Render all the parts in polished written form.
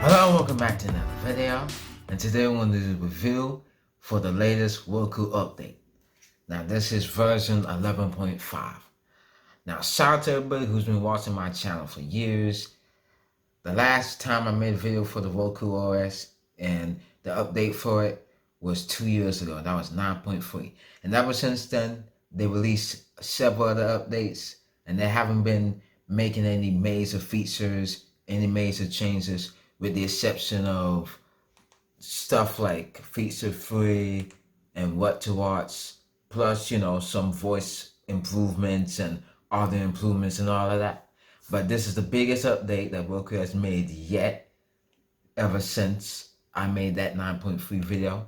Hello, welcome back to another video, and today we're going to do a review for the latest Roku update. Now this is version 11.5. Now shout out to everybody who's been watching my channel for years. The last time I made a video for the Roku OS and the update for it was 2 years ago. That was 9.3. And ever since then, they released several other updates, and they haven't been making any major features, any major changes, with the exception of stuff like feature free and what to watch, plus, some voice improvements and other improvements and all of that. But this is the biggest update that Roku has made yet, ever since I made that 9.3 video.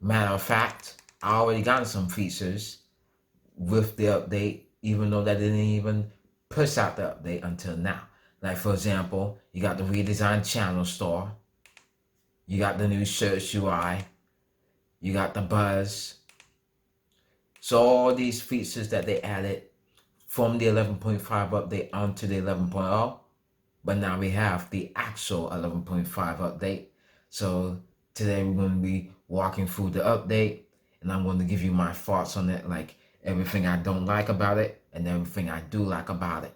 Matter of fact, I already got some features with the update, even though that didn't even push out the update until now. Like, for example, you got the redesigned channel store, you got the new search UI, you got the buzz. So all these features that they added from the 11.5 update onto the 11.0, but now we have the actual 11.5 update. So today we're going to be walking through the update, and I'm going to give you my thoughts on it, like everything I don't like about it and everything I do like about it.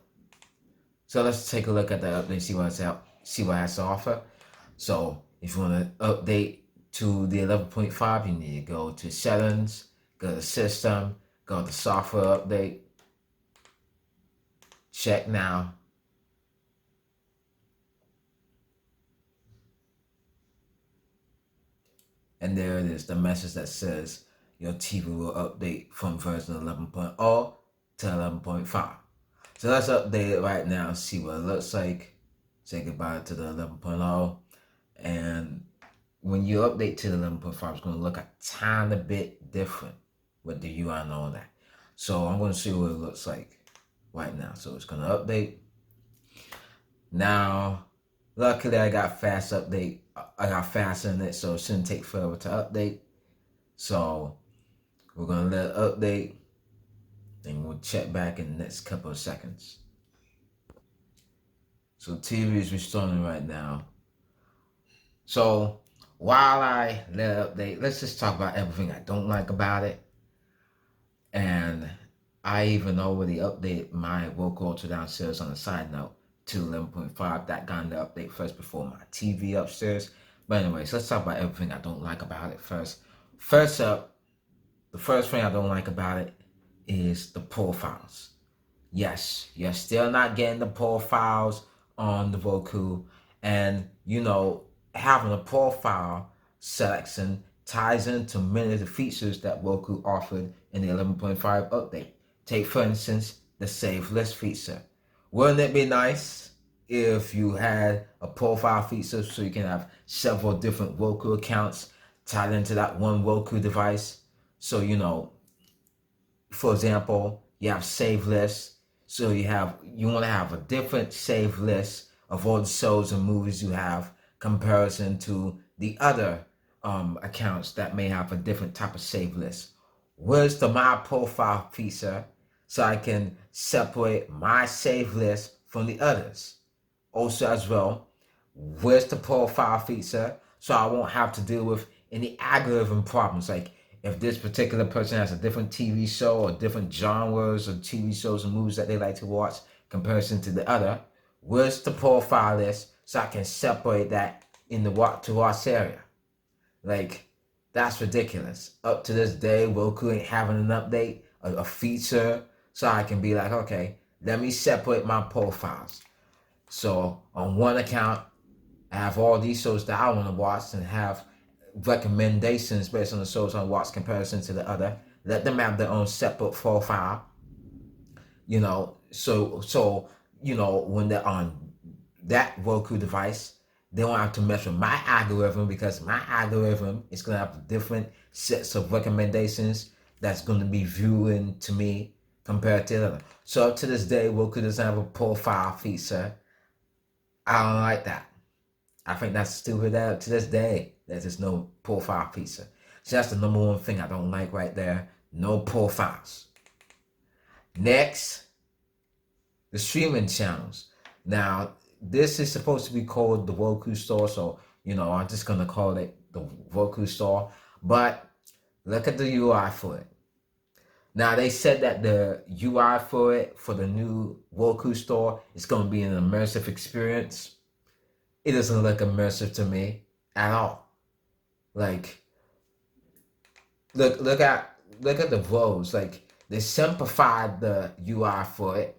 So let's take a look at the update, see what it has to offer. So if you want to update to the 11.5, you need to go to settings, go to system, go to software update, check now. And there it is, the message that says your TV will update from version 11.0 to 11.5. So let's update it right now, see what it looks like. Say goodbye to the 11.0. And when you update to the 11.5, it's going to look a tiny bit different with the UI and all that. So I'm going to see what it looks like right now. So it's going to update. Now, luckily I got fast update. I got fast in it, so it shouldn't take forever to update. So we're going to let it update, and we'll check back in the next couple of seconds. So TV is restoring right now. So while I let it update, let's just talk about everything I don't like about it. And I even already updated my Roku Ultra downstairs on a side note to 11.5. That got in the update first before my TV upstairs. But anyways, let's talk about everything I don't like about it first. First up, the first thing I don't like about it is the profiles. Yes, you're still not getting the profiles on the Roku, and having a profile selection ties into many of the features that Roku offered in the 11.5 update. Take, for instance, the save list feature. Wouldn't it be nice if you had a profile feature so you can have several different Roku accounts tied into that one Roku device? So, for example, you have save lists. So you want to have a different save list of all the shows and movies you have, comparison to the other accounts that may have a different type of save list. Where's the my profile feature so I can separate my save list from the others? Also as well, where's the profile feature so I won't have to deal with any algorithm problems, like if this particular person has a different TV show or different genres of TV shows and movies that they like to watch comparison to the other, where's the profile list so I can separate that in the what to watch area? Like, that's ridiculous. Up to this day, Roku ain't having an update, a feature, so I can be like, okay, let me separate my profiles. So on one account, I have all these shows that I want to watch and have recommendations based on the shows I watch comparison to the other. Let them have their own separate profile. So when they're on that Roku device, they won't have to mess with my algorithm, because my algorithm is going to have different sets of recommendations that's going to be viewing to me compared to the other. So up to this day, Roku doesn't have a profile feature. I don't like that. I think that's stupid. That to this day, there's just no profile feature. So that's the number one thing I don't like right there. No profiles. Next, the streaming channels. Now, this is supposed to be called the Roku Store, so I'm just gonna call it the Roku Store. But look at the UI for it. Now they said that the UI for it for the new Roku Store is gonna be an immersive experience. It doesn't look immersive to me at all. Like look at the rows. Like they simplified the UI for it,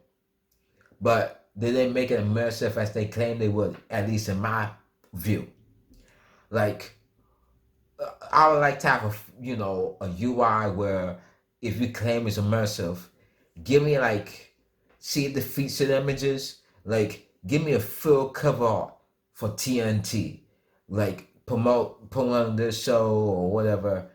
but they didn't make it immersive as they claimed they would, at least in my view. Like I would like to have a UI where if you claim it's immersive, give me like see the featured images, like give me a full cover art for TNT, like promoting this show or whatever.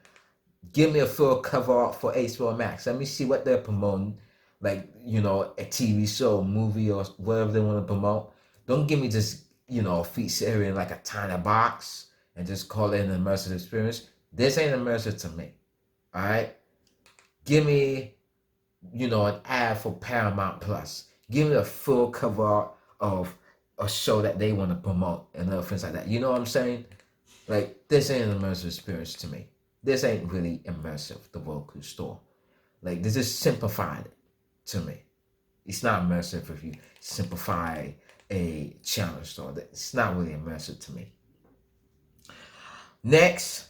Give me a full cover art for HBO Max. Let me see what they're promoting, like a TV show, movie, or whatever they want to promote. Don't give me just a feature area in like a tiny box and just call it an immersive experience. This ain't immersive to me. All right, give me an ad for Paramount Plus. Give me a full cover art of a show that they want to promote and other things like that. You know what I'm saying? Like this ain't an immersive experience to me. This ain't really immersive, the Roku Store. Like, this is simplified to me. It's not immersive if you simplify a channel store. It's not really immersive to me. Next,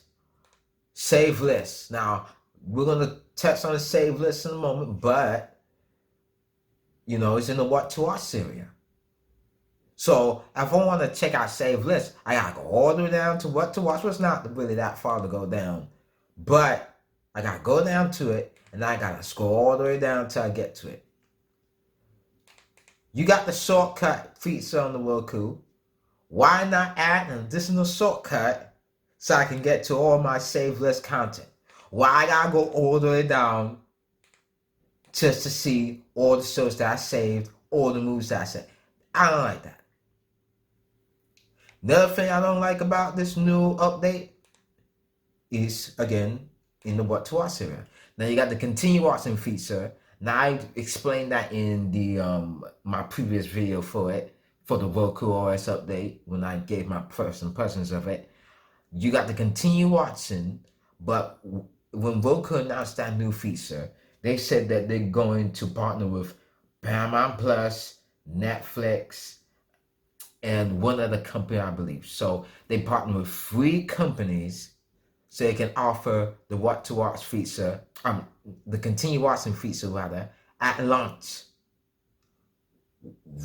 save lists. Now, we're going to touch on the save list in a moment, but, it's in the what to watch area. So if I want to check out save lists, I got to go all the way down to what to watch. Well, it's not really that far to go down. But I gotta go down to it, and I gotta scroll all the way down until I get to it. You got the shortcut feature on the Roku. Why not add an additional shortcut so I can get to all my save list content? Why I gotta go all the way down just to see all the shows that I saved, all the movies that I saved? I don't like that. Another thing I don't like about this new update is, again, in the what to watch area. Now you got the continue watching feature. Now I explained that in the my previous video for the Roku OS update when I gave my first impressions of it. You got the continue watching, but when Roku announced that new feature, they said that they're going to partner with Paramount Plus, Netflix, and one other company, I believe. So they partner with 3 companies so they can offer the what to watch feature, the continue watching feature rather, at launch.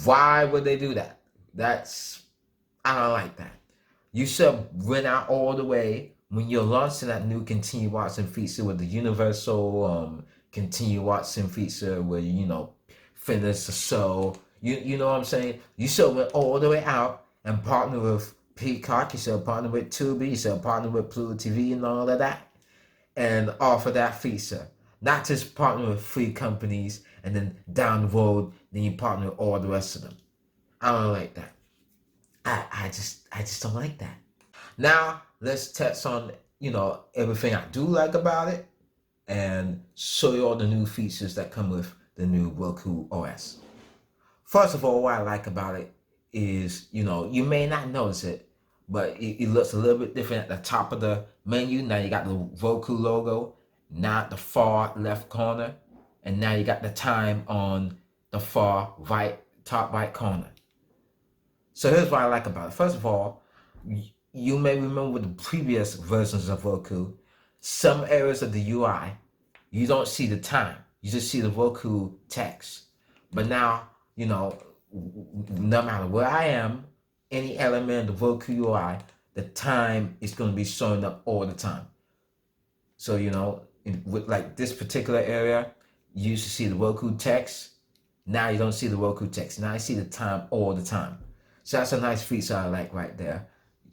Why would they do that? I don't like that. You should run out all the way when you're launching that new continue watching feature with the universal continue watching feature where finish the show. You know what I'm saying? You should run all the way out and partner with Peacock, you should partner with Tubi, you should partner with Pluto TV and all of that, and offer that feature. Not just partner with 3 companies and then down the road, then you partner with all the rest of them. I don't like that. I just don't like that. Now let's touch on everything I do like about it and show you all the new features that come with the new Roku OS. First of all, what I like about it is, you may not notice it, but it looks a little bit different at the top of the menu. Now you got the Roku logo, not the far left corner, and now you got the time on the far right, top right corner. So here's what I like about it. First of all, you may remember with the previous versions of Roku, some areas of the UI, you don't see the time. You just see the Roku text. But now, no matter where I am, any element of the Roku UI, the time is going to be showing up all the time. So, with like this particular area, you used to see the Roku text. Now you don't see the Roku text. Now I see the time all the time. So that's a nice feature I like right there.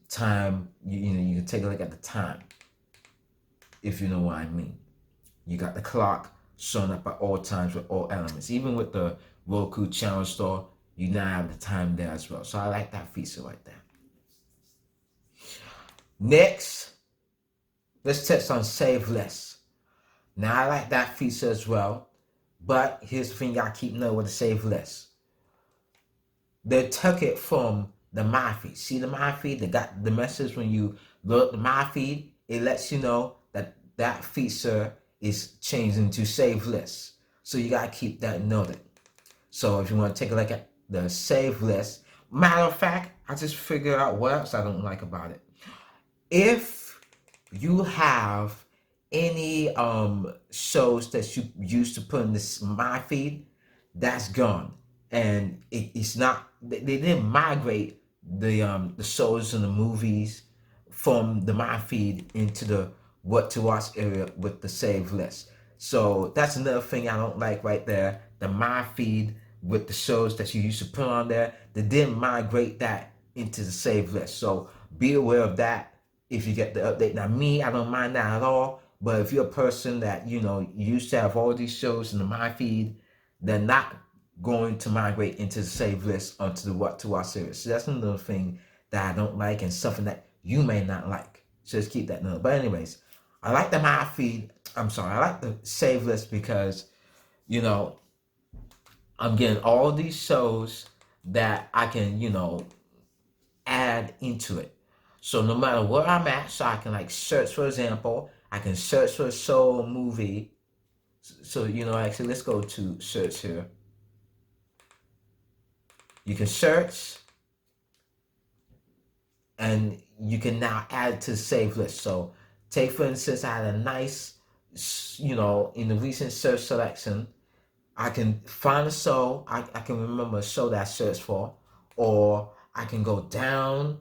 Time, you can take a look at the time, if you know what I mean. You got the clock showing up at all times with all elements. Even with the Roku channel store, you now have the time there as well. So I like that feature right there. Next, let's touch on save lists. Now I like that feature as well, but here's the thing y'all keep knowing with the save list. they took it from the My Feed. See the My Feed? They got the message when you load the My Feed. It lets you know that that feature is changing to save list. So you gotta keep that noted. So if you want to take a look at the save list, matter of fact, I just figured out what else I don't like about it. If you have any shows that you used to put in this My Feed, that's gone, and it's not. They didn't migrate the shows and the movies from the My Feed into the what to watch area with the save list. So that's another thing I don't like right there. The My Feed with the shows that you used to put on there, they didn't migrate that into the save list. So be aware of that if you get the update. Now me, I don't mind that at all. But if you're a person that, you used to have all these shows in the My Feed, they're not going to migrate into the save list onto the what to watch series. So that's another thing that I don't like and something that you may not like. So just keep that note. But anyways, I like the My Feed. I like the save list because, I'm getting all these shows that I can, add into it. So no matter where I'm at, so I can like search, for example, I can search for a show or movie. So, actually, let's go to search here. You can search and you can now add it to the save list. So take, for instance, I had a nice, in the recent search selection, I can find a show, I can remember a show that I searched for, or I can go down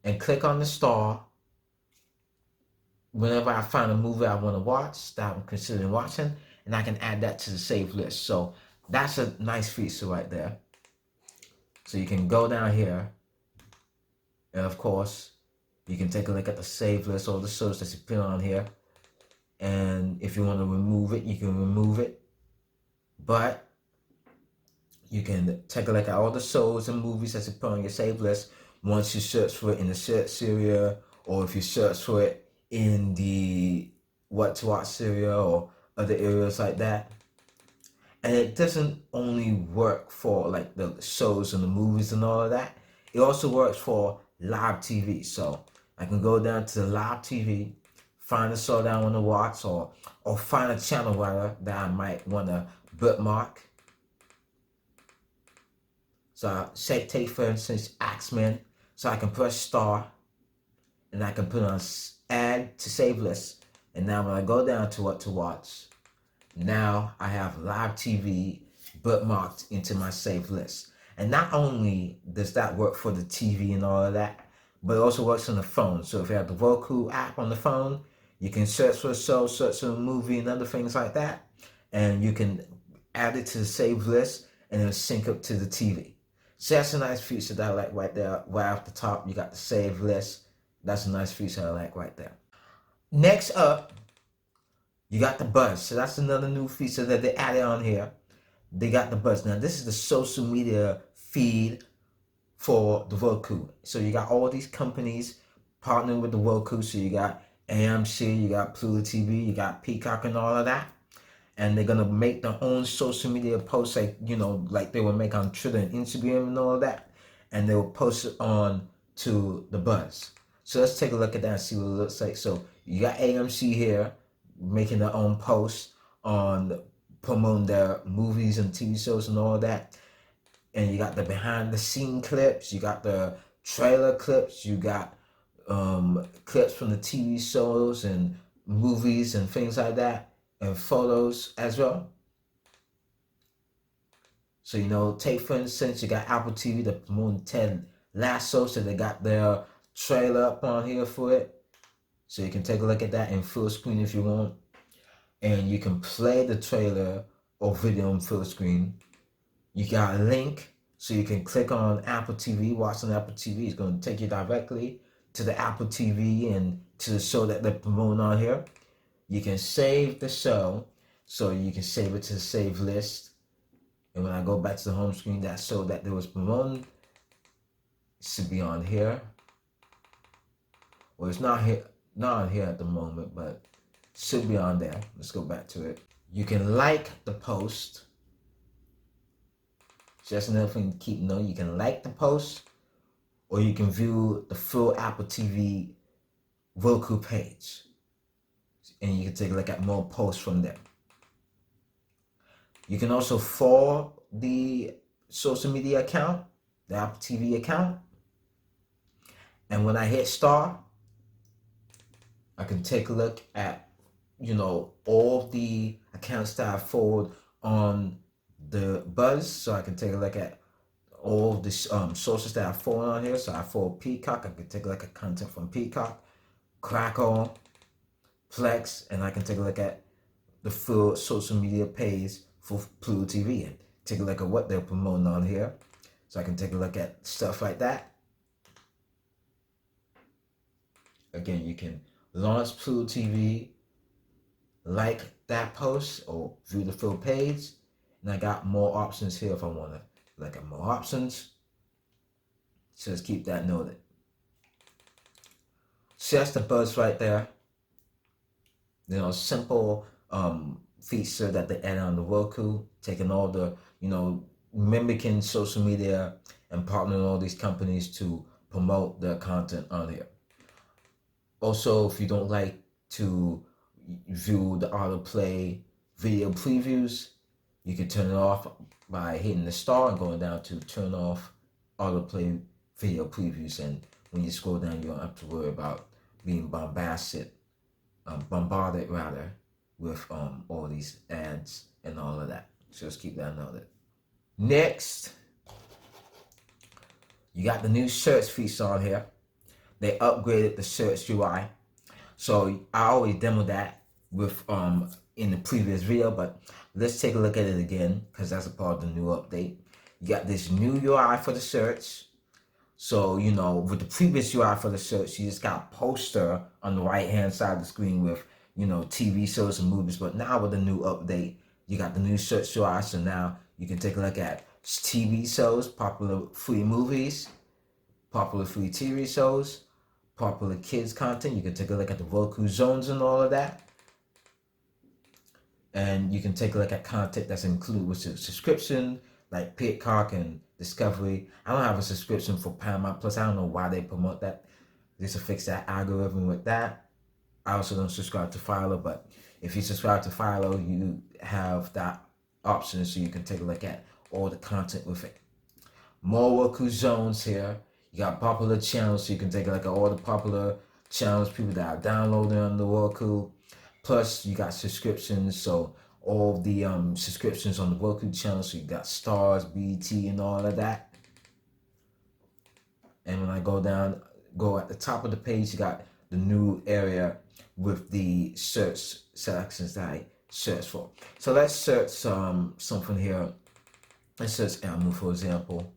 and click on the star whenever I find a movie I want to watch that I'm considering watching, and I can add that to the save list. So that's a nice feature right there. So you can go down here, and of course, you can take a look at the save list, all the shows that you put on here. And if you want to remove it, you can remove it. But you can take a look at all the shows and movies that you put on your save list once you search for it in the search area, or if you search for it in the what to watch area or other areas like that. And it doesn't only work for like the shows and the movies and all of that. It also works for live TV. So I can go down to the live TV, find a show that I want to watch, or find a channel rather that I might want to bookmark. So say, take for instance X-Men. So I can press star, and I can put on add to save list. And now when I go down to what to watch, now I have live TV bookmarked into my save list. And not only does that work for the TV and all of that, but it also works on the phone. So if you have the Roku app on the phone, you can search for a show, search for a movie, and other things like that. And you can add it to the save list, and it'll sync up to the TV. So that's a nice feature that I like right there. Right off the top, you got the save list. That's a nice feature I like right there. Next up, you got the buzz. So that's another new feature that they added on here. They got the buzz. Now this is the social media feed for the Roku. So you got all these companies partnering with the Roku. So you got AMC, you got Pluto TV, you got Peacock and all of that. And they're gonna make their own social media posts, like they will make on Twitter and Instagram and all of that. And they will post it on to the buzz. So let's take a look at that and see what it looks like. So you got AMC here making their own posts on promoting their movies and TV shows and all that. And you got the behind the scene clips, you got the trailer clips, you got clips from the TV shows and movies and things like that, and photos as well. So take for instance, you got Apple TV, the promoting Ted Lasso, so they got their trailer up on here for it. So you can take a look at that in full screen if you want. And you can play the trailer or video in full screen. You got a link, so you can click on Apple TV, watch on Apple TV. It's going to take you directly to the Apple TV and to the show that they're promoting on here. You can save the show, so you can save it to the save list. And when I go back to the home screen, that show that they was promoting should be on here. Well, it's not on here at the moment, but should be on there. Let's go back to it. You can like the post. So just another thing to keep knowing. You can like the post, or you can view the full Apple TV Roku page, and you can take a look at more posts from there. You can also follow the social media account, the Apple TV account, and when I hit start, I can take a look at, all the accounts that I followed on the Buzz, so I can take a look at all the sources that I follow on here. So I follow Peacock, I can take a look at content from Peacock, Crackle, Plex, and I can take a look at the full social media page for Pluto TV and take a look at what they're promoting on here. So I can take a look at stuff like that. Again, you can launch Pluto TV, like that post, or view the full page. And I got more options here if I want to look at more options. So just keep that noted. So that's the Buzz right there. Simple feature that they add on the Roku, taking all the, mimicking social media and partnering with all these companies to promote their content on here. Also, if you don't like to view the autoplay video previews, you can turn it off by hitting the star and going down to turn off autoplay video previews. And when you scroll down, you don't have to worry about being bombarded with all these ads and all of that. So just keep that noted. Next, you got the new search feature on here. They upgraded the search UI. So I always demoed that with in the previous video, but let's take a look at it again because that's a part of the new update. You got this new UI for the search. So, with the previous UI for the search, you just got a poster on the right-hand side of the screen with, TV shows and movies. But now with the new update, you got the new search UI. So now you can take a look at TV shows, popular free movies, popular free TV shows, popular kids content. You can take a look at the Roku zones and all of that. And you can take a look at content that's included with a subscription, like Peacock and Discovery. I don't have a subscription for Paramount Plus. I don't know why they promote that. Just to fix that algorithm with that. I also don't subscribe to Philo, but if you subscribe to Philo, you have that option so you can take a look at all the content with it. More Roku zones here. You got popular channels, so you can take a look at all the popular channels, people that are downloading on the Roku. Plus, you got subscriptions, so all the subscriptions on the Roku channel, so you got Stars, BT, and all of that. And when I go at the top of the page, you got the new area with the search selections that I search for. So let's search something here. Let's search animal, for example.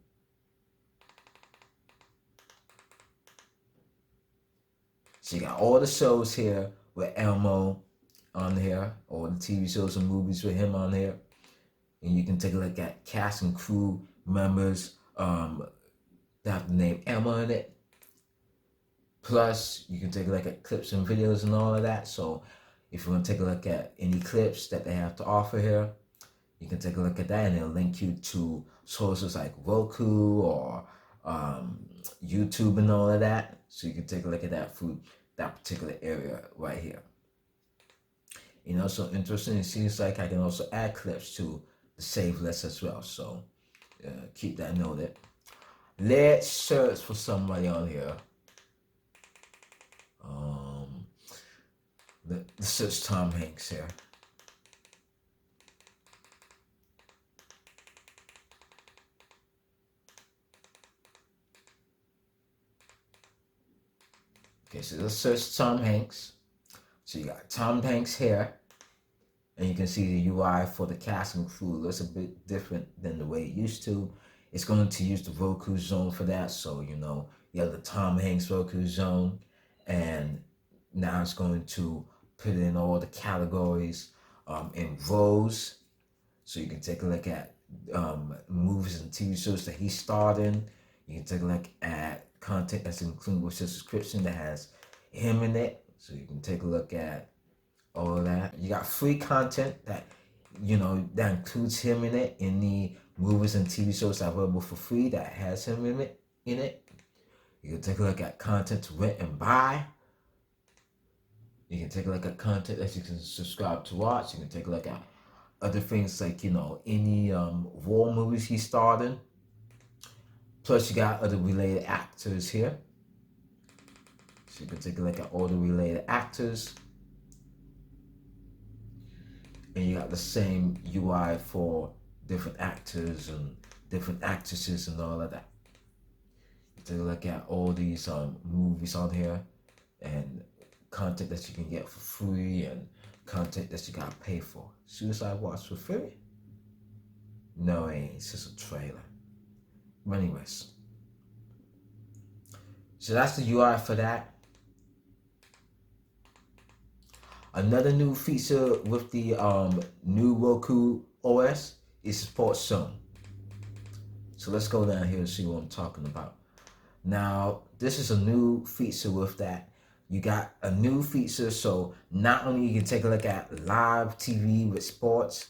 So you got all the shows here with Elmo on here, all the TV shows and movies with him on here. And you can take a look at cast and crew members that have the name Elmo in it. Plus, you can take a look at clips and videos and all of that. So if you want to take a look at any clips that they have to offer here, you can take a look at that, and it'll link you to sources like Roku or YouTube and all of that. So you can take a look at that through that particular area right here. So interesting, it seems like I can also add clips to the save list as well. So keep that noted. Let's search for somebody on here. Let's search Tom Hanks here. Okay, so let's search Tom Hanks. So you got Tom Hanks here, and you can see the UI for the cast and crew looks a bit different than the way it used to. It's going to use the Roku zone for that. So, you have the Tom Hanks Roku zone, and now it's going to put in all the categories in rows. So you can take a look at movies and TV shows that he starred in. You can take a look at content that's included with your subscription that has him in it. So you can take a look at all of that. You got free content that, that includes him in it in the movies and TV shows that are available for free that has him in it. You can take a look at content to rent and buy. You can take a look at content that you can subscribe to watch. You can take a look at other things like, any war movies he starred in. Plus, you got other related actors here. So you can take a look at all the related actors. And you got the same UI for different actors and different actresses and all of that. You take a look at all these movies on here and content that you can get for free and content that you gotta pay for. Suicide Watch for free? No, it ain't. It's just a trailer. But anyways, so that's the UI for that. Another new feature with the new Roku OS is support Zone. So let's go down here and see what I'm talking about. Now, this is a new feature with that. You got a new feature, so not only you can take a look at live TV with sports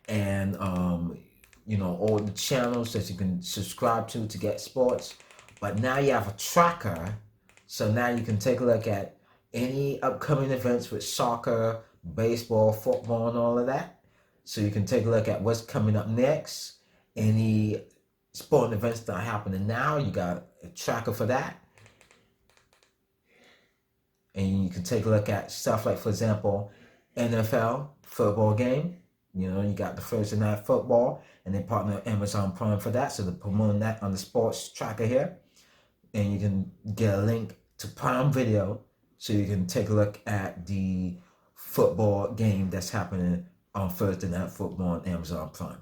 and all the channels that you can subscribe to get sports, but now you have a tracker, so now you can take a look at any upcoming events with soccer, baseball, football, and all of that. So you can take a look at what's coming up next, any sporting events that are happening now. You got a tracker for that. And you can take a look at stuff like, for example, NFL football game. You got the Thursday Night Football, and they partner with Amazon Prime for that. So they're promoting that on the sports tracker here. And you can get a link to Prime Video, so you can take a look at the football game that's happening on Thursday Night Football on Amazon Prime.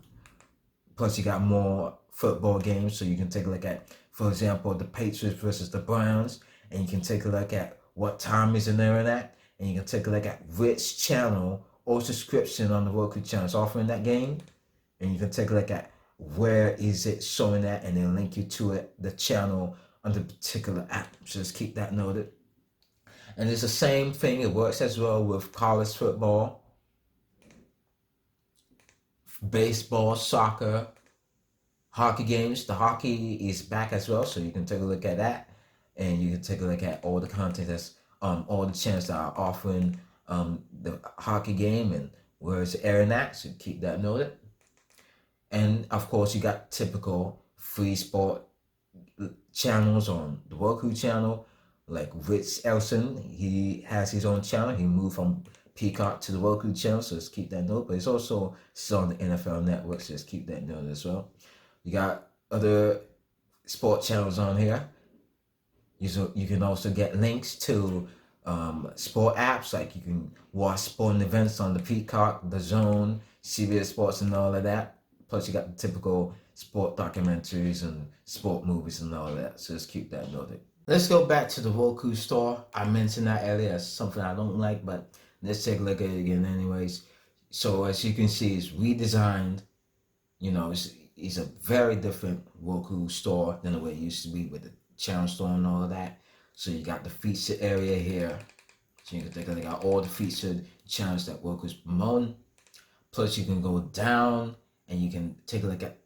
Plus, you got more football games, so you can take a look at, for example, the Patriots versus the Browns, and you can take a look at what time is in there and that, and you can take a look at which channel or subscription on the Roku channel is offering that game, and you can take a look at where is it showing that, and then link you to it, the channel on the particular app. So just keep that noted. And it's the same thing. It works as well with college football, baseball, soccer, hockey games. The hockey is back as well, so you can take a look at that, and you can take a look at all the content that's all the channels that are offering the hockey game and where it's airing at. So keep that noted. And of course, you got typical free sport channels on the Roku channel, like Rich Elson. He has his own channel. He moved from Peacock to the Roku channel, so just keep that note. But it's also still on the NFL Network, so just keep that note as well. You got other sport channels on here. You can also get links to sport apps, like you can watch sporting events on the Peacock, the Zone, CBS Sports, and all of that. Plus, you got the typical sport documentaries and sport movies and all of that. So just keep that noted. Let's go back to the Roku Store. I mentioned that earlier as something I don't like, but let's take a look at it again anyways. So as you can see, it's redesigned. It's a very different Roku Store than the way it used to be with the channel store and all of that. So you got the featured area here. So you can take a look at all the featured channels that Roku's promoting. Plus you can go down and you can take a look at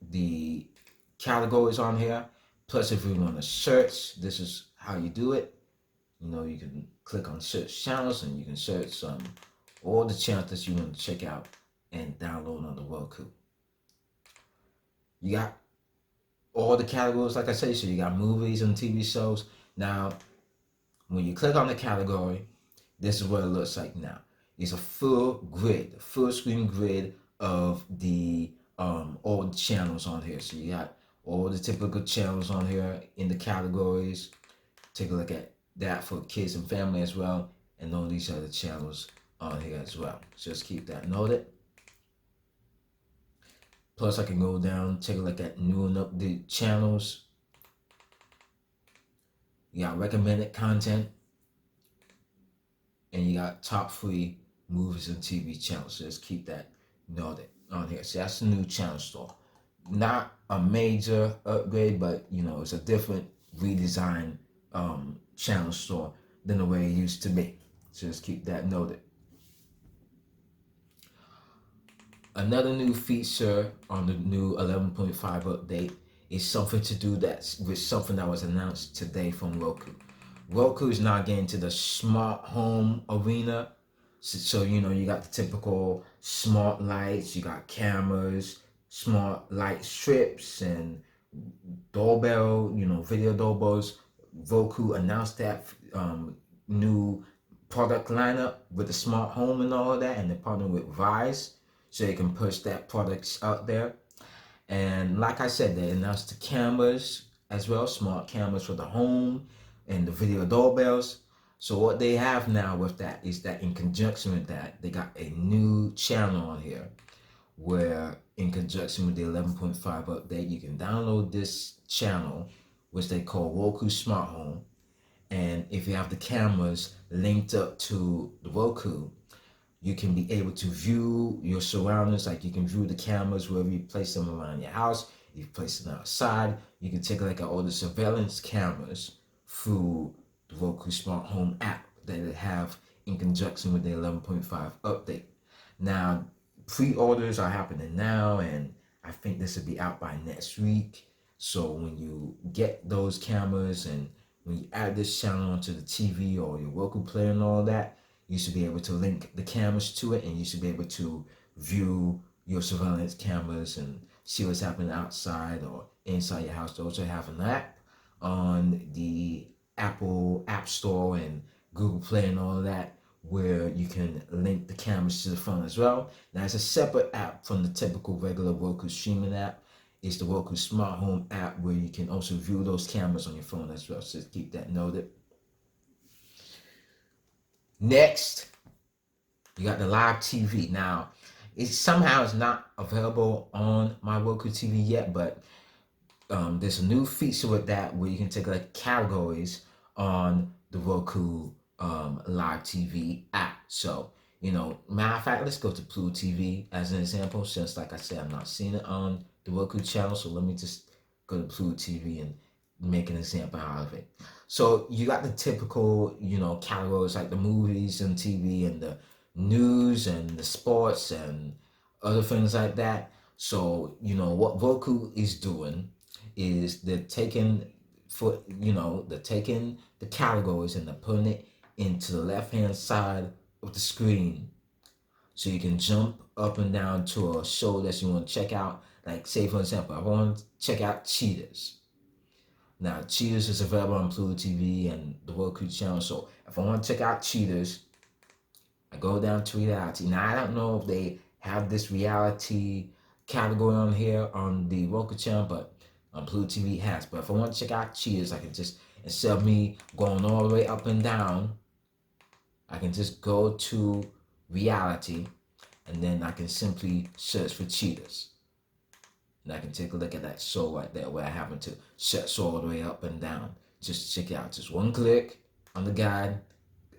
the categories on here. Plus, if you want to search, this is how you do it. You can click on search channels and you can search all the channels that you want to check out and download on the Roku. You got all the categories, like I say, so you got movies and TV shows. Now, when you click on the category, this is what it looks like now. It's a full screen grid of the all the channels on here. So you got all the typical channels on here in the categories. Take a look at that for kids and family as well, and all these other channels on here as well. So just keep that noted. Plus, I can go down, take a look at new and updated channels. You got recommended content, and you got top 3 movies and TV channels. So just keep that noted on here. So that's the new channel store. Not a major upgrade, but it's a different redesigned channel store than the way it used to be. So just keep that noted. Another new feature on the new 11.5 update is something to do that's with something that was announced today from Roku. Roku is now getting to the smart home arena. So you know, you got the typical smart lights, you got cameras, smart light strips, and doorbell, you know, video doorbells. Roku announced that new product lineup with the smart home and all of that, and they're partnering with Vice so they can push that products out there. And like I said, they announced the cameras as well, smart cameras for the home and the video doorbells. So what they have now with that is that in conjunction with that, they got a new channel on here where in conjunction with the 11.5 update, you can download this channel, which they call Roku Smart Home. And if you have the cameras linked up to the Roku, you can be able to view your surroundings. Like you can view the cameras wherever you place them around your house. If you place them outside, you can take a look at all the surveillance cameras through the Roku Smart Home app that they have in conjunction with the 11.5 update. Now, pre-orders are happening now, and I think this will be out by next week. So when you get those cameras and when you add this channel onto the TV or your Roku player and all that, you should be able to link the cameras to it, and you should be able to view your surveillance cameras and see what's happening outside or inside your house. They also have an app on the Apple App Store and Google Play and all of that, where you can link the cameras to the phone as well. Now, it's a separate app from the typical regular Roku streaming app. It's the Roku Smart Home app where you can also view those cameras on your phone as well. So keep that noted. Next, you got the live TV. Now, it somehow is not available on my Roku TV yet, but there's a new feature with that where you can take like categories on the Roku live TV app. So, you know, matter of fact, let's go to Pluto TV as an example, since like I said, I'm not seeing it on the Roku channel. So let me just go to Pluto TV and make an example out of it. So you got the typical, you know, categories like the movies and TV and the news and the sports and other things like that. So, you know, what Roku is doing is they're taking the categories and they're putting it into the left hand side of the screen, so you can jump up and down to a show that you want to check out. Like, say for example, I want to check out Cheaters. Now, Cheaters is available on Pluto TV and the Roku channel. So if I want to check out Cheaters, I go down to reality. Now, I don't know if they have this reality category on here on the Roku channel, but on Pluto TV it has. But if I want to check out Cheaters, I can just, instead of me going all the way up and down, I can just go to reality, and then I can simply search for Cheaters. And I can take a look at that show right there where I happen to search all the way up and down. Just check it out. Just one click on the guide.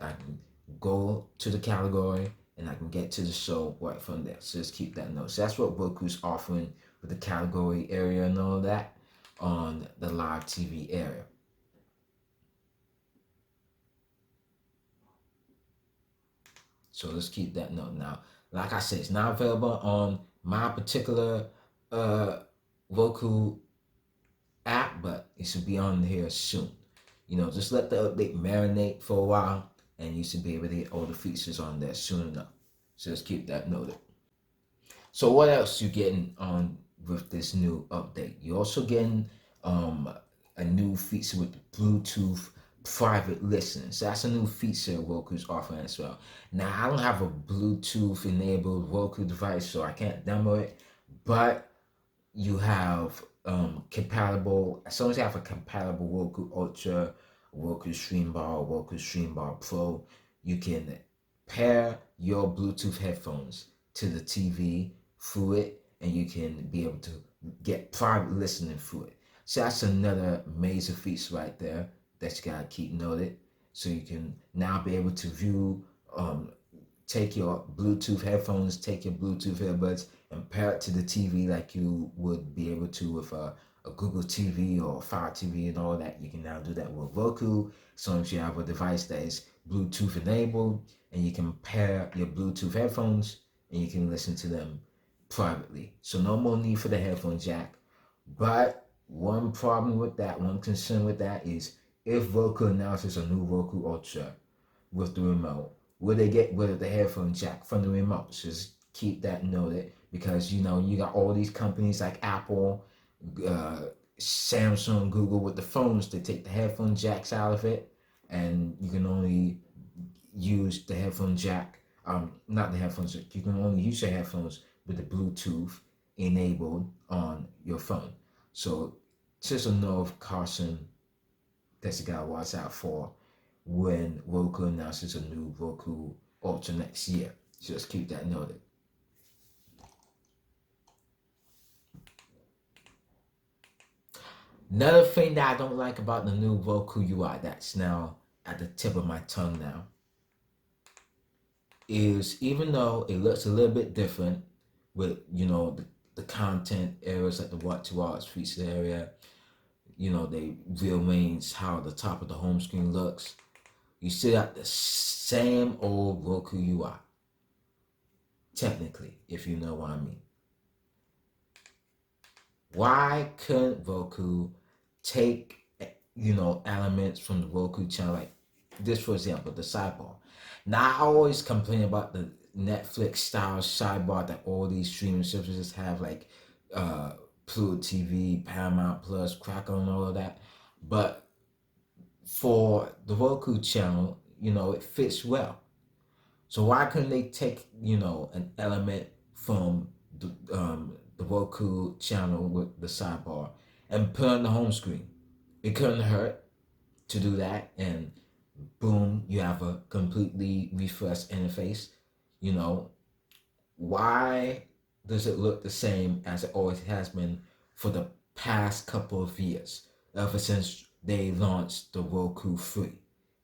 I can go to the category and I can get to the show right from there. So just keep that note. So that's what Roku's offering with the category area and all that on the live TV area. So let's keep that note. Now, like I said, it's not available on my particular Roku app, but it should be on here soon. You know, just let the update marinate for a while, and you should be able to get all the features on there soon enough. So just keep that noted. So what else you getting on with this new update? You're also getting a new feature with the Bluetooth private listening. So that's a new feature Roku's offering as well. Now, I don't have a Bluetooth enabled Roku device, so I can't demo it, but you have compatible, as long as you have a compatible Roku Ultra, Roku Stream Bar, Roku Stream Bar Pro, you can pair your Bluetooth headphones to the TV through it, and you can be able to get private listening through it. So that's another major feature right there that you gotta keep noted. So you can now be able to view, take your Bluetooth headphones, take your Bluetooth earbuds, and pair it to the TV like you would be able to with a Google TV or Fire TV and all that. You can now do that with Roku, as long as you have a device that is Bluetooth enabled, and you can pair your Bluetooth headphones and you can listen to them privately. So no more need for the headphone jack. But one problem with that, one concern with that is if Roku announces a new Roku Ultra with the remote, will they get rid of the headphone jack from the remote? Just keep that noted, because you got all these companies like Apple, uh, Samsung, Google with the phones. They take the headphone jacks out of it, and you can only use the headphone jack. Not the headphones. You can only use your headphones with the Bluetooth enabled on your phone. So just a note of caution that you gotta watch out for when Roku announces a new Roku Ultra next year. Just keep that noted. Another thing that I don't like about the new Roku UI that's now at the tip of my tongue now is, even though it looks a little bit different with the content areas like the what to watch featured area, they rearrange how the top of the home screen looks. You still got the same old Roku UI, technically, if you know what I mean. Why couldn't Roku take elements from the Roku channel, like this, for example, the sidebar? Now, I always complain about the Netflix style sidebar that all these streaming services have, like Pluto TV, Paramount Plus, Crackle, and all of that. But for the Roku channel, it fits well. So why couldn't they take an element from the Roku channel with the sidebar and put on the home screen? It couldn't hurt to do that, and boom, you have a completely refreshed interface. Why does it look the same as it always has been for the past couple of years, ever since they launched the Roku Free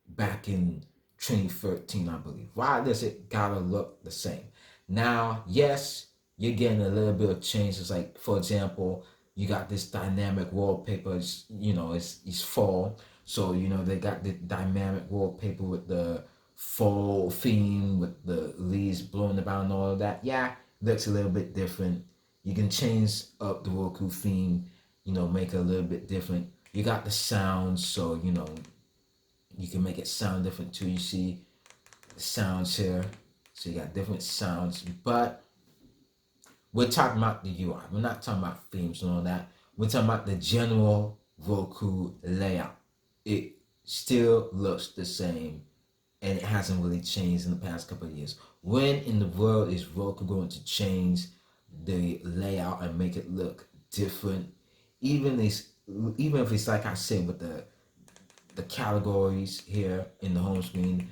back in 2013, I believe? Why does it gotta look the same? Now, yes, you're getting a little bit of changes. Like, for example, you got this dynamic wallpaper. It's fall, so they got the dynamic wallpaper with the fall theme with the leaves blowing about and all of that. Yeah, looks a little bit different. You can change up the Roku theme, make it a little bit different. You got the sounds, so you can make it sound different too. You see the sounds here, so you got different sounds. But we're talking about the UI. We're not talking about themes and all that. We're talking about the general Roku layout. It still looks the same, and it hasn't really changed in the past couple of years. When in the world is Roku going to change the layout and make it look different? Even if it's like I said with the categories here in the home screen,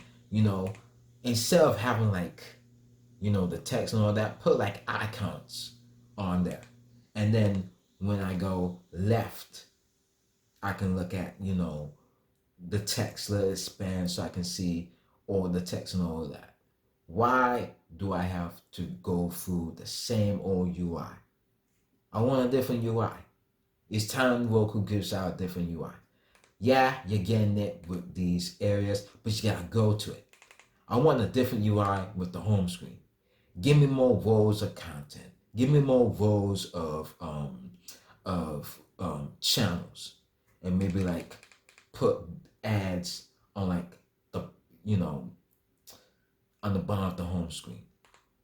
instead of having like the text and all that, put like icons on there, and then when I go left, I can look at the text, let it expand so I can see all the text and all of that. Why do I have to go through the same old UI? I want a different UI. It's time Roku gives out a different UI. Yeah, you're getting it with these areas, but you gotta go to it. I want a different UI with the home screen. Give me more rows of content. Give me more rows of channels, and maybe like put ads on like the on the bottom of the home screen.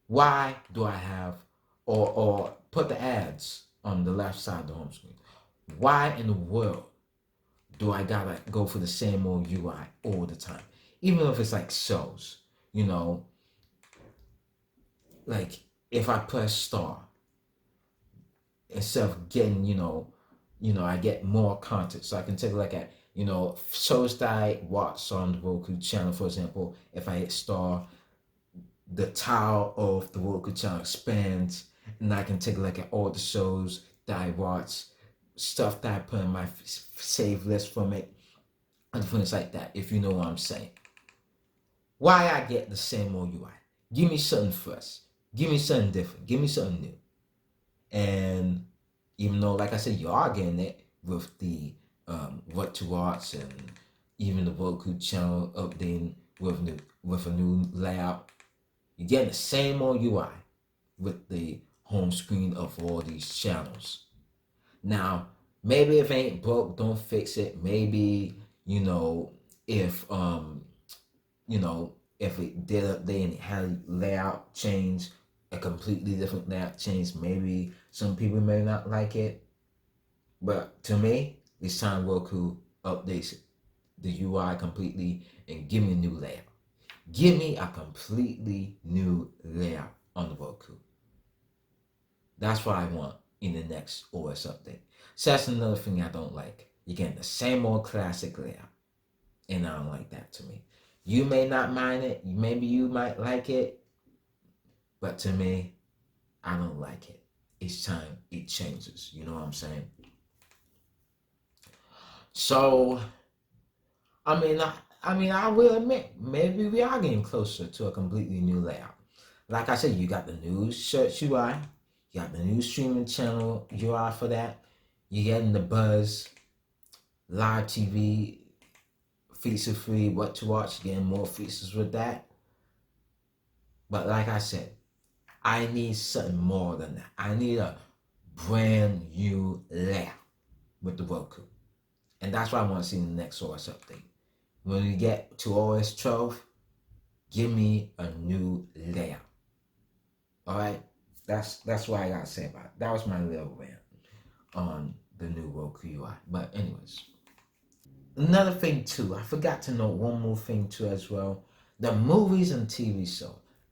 Why do I have or put the ads on the left side of the home screen? Why in the world do I gotta go for the same old UI all the time? Even if it's like shows, like if I press star, instead of getting, I get more content. So I can take a look at, shows that I watch on the Roku channel. For example, if I hit star, the tile of the Roku channel expands, and I can take a look at all the shows that I watch, stuff that I put in my save list from it, and things like that, if you know what I'm saying. Why I get the same old UI? Give me something fresh. Give me something different. Give me something new. And even though, like I said, you are getting it with the what to watch, and even the Roku channel updating with a new layout, you're getting the same old UI with the home screen of all these channels. Now, maybe if it ain't broke, don't fix it. Maybe, if if it did update and it had layout change, a completely different layout change, maybe some people may not like it. But to me, it's time Roku updates the UI completely and give me a new layout. Give me a completely new layout on the Roku. That's what I want in the next OS update. So that's another thing I don't like. You're getting the same old classic layout. And I don't like that to me. You may not mind it. Maybe you might like it. But to me, I don't like it. Each time it changes. You know what I'm saying? So, I will admit, maybe we are getting closer to a completely new layout. Like I said, you got the new search UI, you got the new streaming channel UI for that. You're getting the Buzz, live TV, feature free, what to watch, getting more features with that. But like I said, I need something more than that. I need a brand new layout with the Roku. And that's what I want to see in the next OS update. When we get to OS 12, give me a new layout. All right? That's what I got to say about it. That was my little rant on the new Roku UI. But anyways, another thing too, I forgot to note one more thing too as well. The movies and TV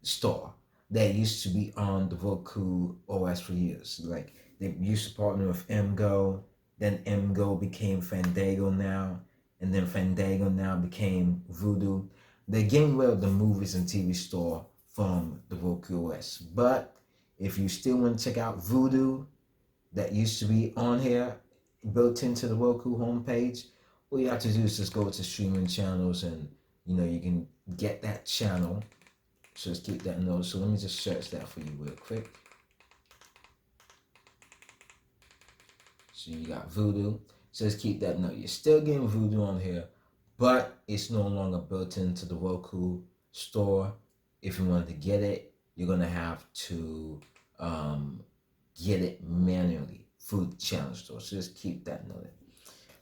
store that used to be on the Roku OS for years. Like they used to partner with MGO, then MGO became Fandango now, and then Fandango now became Vudu. They're getting rid of the movies and TV store from the Roku OS. But if you still want to check out Vudu, that used to be on here, built into the Roku homepage, all you have to do is just go to streaming channels and you can get that channel. So just keep that note. So let me just search that for you real quick. So you got Vudu. So just keep that note. You're still getting Vudu on here, but it's no longer built into the Roku store. If you wanted to get it, you're gonna have to get it manually through the channel store. So just keep that note.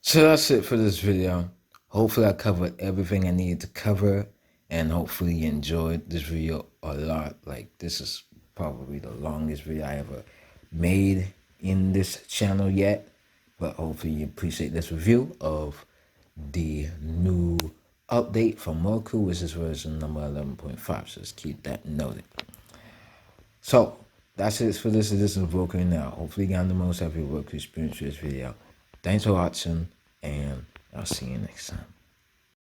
So that's it for this video. Hopefully I covered everything I needed to cover, and hopefully you enjoyed this video a lot. Like, this is probably the longest video I ever made in this channel yet, but hopefully you appreciate this review of the new update from Roku, which is version number 11.5. So just keep that noted. So that's it for this edition of Roku Now. Hopefully you got the most out of your Roku experience with this video. Thanks for watching, and I'll see you next time.